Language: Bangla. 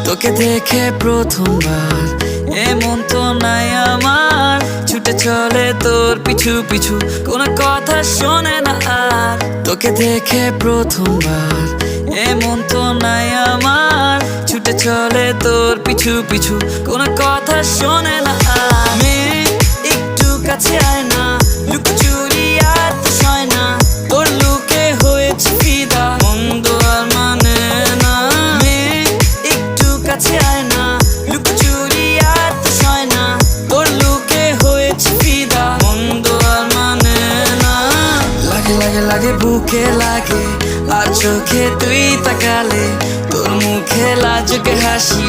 তোকে দেখে প্রথমবার এমন তো নাই আমার, ছুটে চলে তোর পিছু পিছু, কোনো কথা শোনে না আর। তোকে দেখে প্রথমবার এমন তো নাই আমার, ছুটে চলে তোর পিছু পিছু, কোনো কথা শোনে না আর। মেয়ে একটু কাছে আয় না, লুকোচুরি আর তো সয় না, তোর লুকে হয়েছে ফিদা, মন্দ আর মানে না। মেয়ে একটু কাছে আয় না, লুকোচুরি আর তো সয় না, তোর লুকে হয়েছে ফিদা, মন্দ আর মানে না। লাগে লাগে লাগে বুকে লাগে, আর চোখে তুই তাকালে, তোর মুখে লাজুক হাসি।